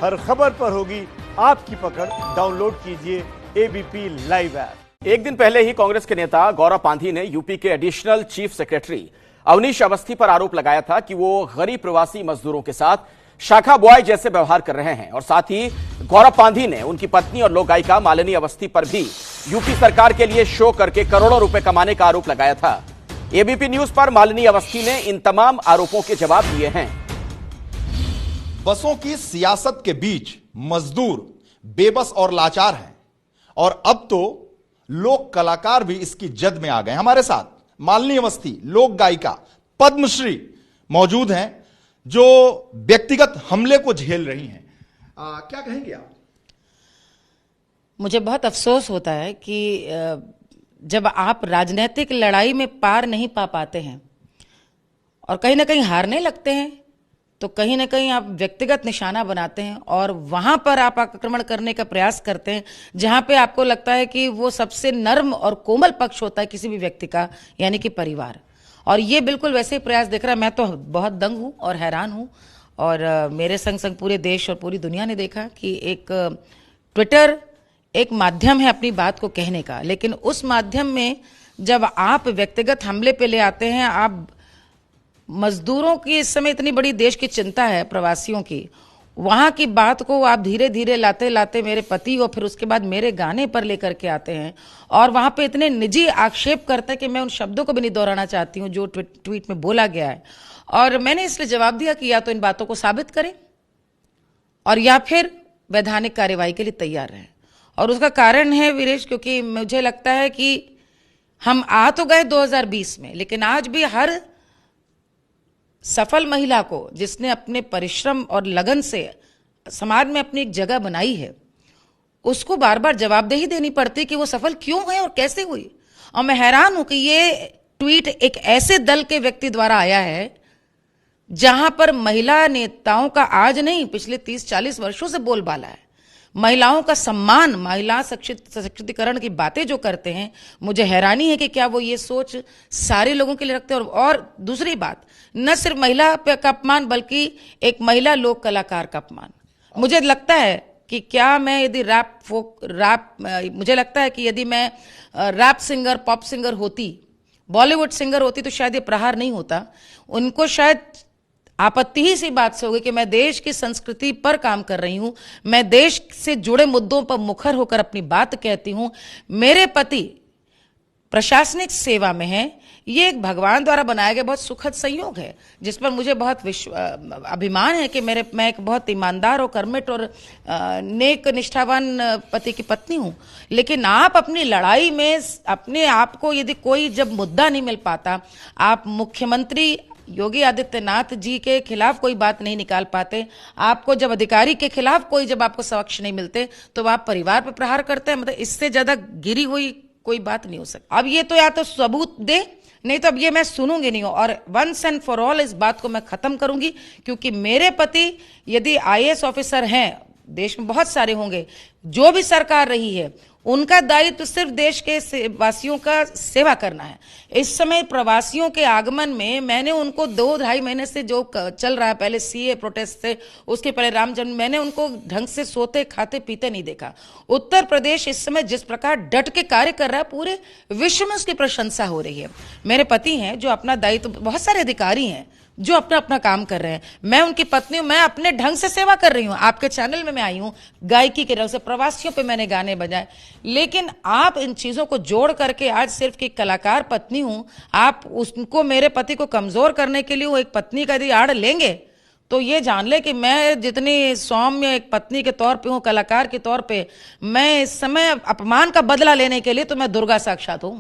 हर खबर पर होगी आपकी पकड़। डाउनलोड कीजिए एबीपी लाइव ऐप। एक दिन पहले ही कांग्रेस के नेता गौरव पांधी ने यूपी के additional chief secretary Awanish Awasthi पर आरोप लगाया था कि वो गरीब प्रवासी मजदूरों के साथ शाखा बॉय जैसे व्यवहार कर रहे हैं। और साथ ही गौरव पांधी ने उनकी पत्नी और लोक गायिका मालिनी अवस्थी पर भी यूपी सरकार के लिए शो करके करोड़ों रुपए कमाने का आरोप लगाया था। एबीपी न्यूज पर मालिनी अवस्थी ने इन तमाम आरोपों के जवाब दिए हैं। बसों की सियासत के बीच मजदूर बेबस और लाचार हैं और अब तो लोक कलाकार भी इसकी जद में आ गए। हमारे साथ मालिनी अवस्थी लोक गायिका पद्मश्री मौजूद हैं जो व्यक्तिगत हमले को झेल रही हैं। क्या कहेंगे आप? मुझे बहुत अफसोस होता है कि जब आप राजनीतिक लड़ाई में पार नहीं पा पाते हैं और कहीं ना कहीं हारने लगते हैं तो कहीं ना कहीं आप व्यक्तिगत निशाना बनाते हैं और वहां पर आप आक्रमण करने का प्रयास करते हैं जहां पे आपको लगता है कि वो सबसे नर्म और कोमल पक्ष होता है किसी भी व्यक्ति का, यानी कि परिवार। और ये बिल्कुल वैसे ही प्रयास देख रहा है। मैं तो बहुत दंग हूं और हैरान हूं और मेरे संग संग पूरे देश और पूरी दुनिया ने देखा कि एक ट्विटर एक माध्यम है अपनी बात को कहने का, लेकिन उस माध्यम में जब आप व्यक्तिगत हमले पे ले आते हैं, आप मजदूरों की इस समय इतनी बड़ी देश की चिंता है प्रवासियों की, वहां की बात को आप धीरे धीरे लाते लाते मेरे पति और फिर उसके बाद मेरे गाने पर लेकर के आते हैं और वहां पे इतने निजी आक्षेप करते हैं कि मैं उन शब्दों को भी नहीं दोहराना चाहती हूं जो ट्वीट में बोला गया है। और मैंने इसलिए जवाब दिया कि या तो इन बातों को साबित करें और या फिर वैधानिक कार्यवाही के लिए तैयार रहें। और उसका कारण है वीरेश, क्योंकि मुझे लगता है कि हम आ तो गए 2020 में, लेकिन आज भी हर सफल महिला को जिसने अपने परिश्रम और लगन से समाज में अपनी एक जगह बनाई है, उसको बार बार जवाबदेही देनी पड़ती कि वो सफल क्यों है और कैसे हुई। और मैं हैरान हूं कि ये ट्वीट एक ऐसे दल के व्यक्ति द्वारा आया है जहां पर महिला नेताओं का आज नहीं पिछले 30-40 वर्षों से बोलबाला है। महिलाओं का सम्मान, महिला सशक्तिकरण की बातें जो करते हैं, मुझे हैरानी है कि क्या वो ये सोच सारे लोगों के लिए रखते हैं। और दूसरी बात, न सिर्फ महिला का अपमान बल्कि एक महिला लोक कलाकार का अपमान। मुझे लगता है कि क्या मैं यदि मुझे लगता है कि यदि मैं रैप सिंगर, पॉप सिंगर होती, बॉलीवुड सिंगर होती तो शायद ये प्रहार नहीं होता। उनको शायद आपत्ति ही सी बात से होगी कि मैं देश की संस्कृति पर काम कर रही हूं, मैं देश से जुड़े मुद्दों पर मुखर होकर अपनी बात कहती हूं, मेरे पति प्रशासनिक सेवा में हैं। ये एक भगवान द्वारा बनाया गया बहुत सुखद संयोग है जिस पर मुझे बहुत अभिमान है कि मैं एक बहुत ईमानदार और कर्मठ और नेक निष्ठावान पति की पत्नी हूं। लेकिन आप अपनी लड़ाई में अपने आप को, यदि कोई जब मुद्दा नहीं मिल पाता, आप मुख्यमंत्री योगी आदित्यनाथ जी के खिलाफ कोई बात नहीं निकाल पाते, आपको जब अधिकारी के खिलाफ कोई जब आपको साक्ष्य नहीं मिलते तो आप परिवार पर प्रहार करते हैं। मतलब इससे ज्यादा गिरी हुई कोई बात नहीं हो सकती। अब ये तो या तो सबूत दे, नहीं तो अब ये मैं सुनूंगी नहीं। और वंस एंड फॉर ऑल इस बात को मैं खत्म करूंगी, क्योंकि मेरे पति यदि आईएएस ऑफिसर हैं, देश में बहुत सारे होंगे, जो भी सरकार रही है उनका दायित्व तो सिर्फ देश के वासियों का सेवा करना है। इस समय प्रवासियों के आगमन में मैंने उनको 2-2.5 महीने से जो चल रहा है, पहले सीए प्रोटेस्ट से, उसके पहले राम जन्म, मैंने उनको ढंग से सोते खाते पीते नहीं देखा। उत्तर प्रदेश इस समय जिस प्रकार डट के कार्य कर रहा है, पूरे विश्व में उसकी प्रशंसा हो रही है। मेरे पति हैं जो अपना दायित्व, बहुत सारे अधिकारी हैं जो अपना अपना काम कर रहे हैं, मैं उनकी पत्नी हूं, मैं अपने ढंग से सेवा कर रही हूं। आपके चैनल में मैं आई हूं गायकी के ढंग से, प्रवासियों पे मैंने गाने बजाए। लेकिन आप इन चीजों को जोड़ करके आज सिर्फ की कलाकार पत्नी हूं, आप उसको, मेरे पति को कमजोर करने के लिए वो एक पत्नी का यदि आड़ लेंगे तो ये जान ले कि मैं जितनी सौम्य एक पत्नी के तौर पे हूं, कलाकार के तौर पे, मैं इस समय अपमान का बदला लेने के लिए तो मैं दुर्गा साक्षात हूं।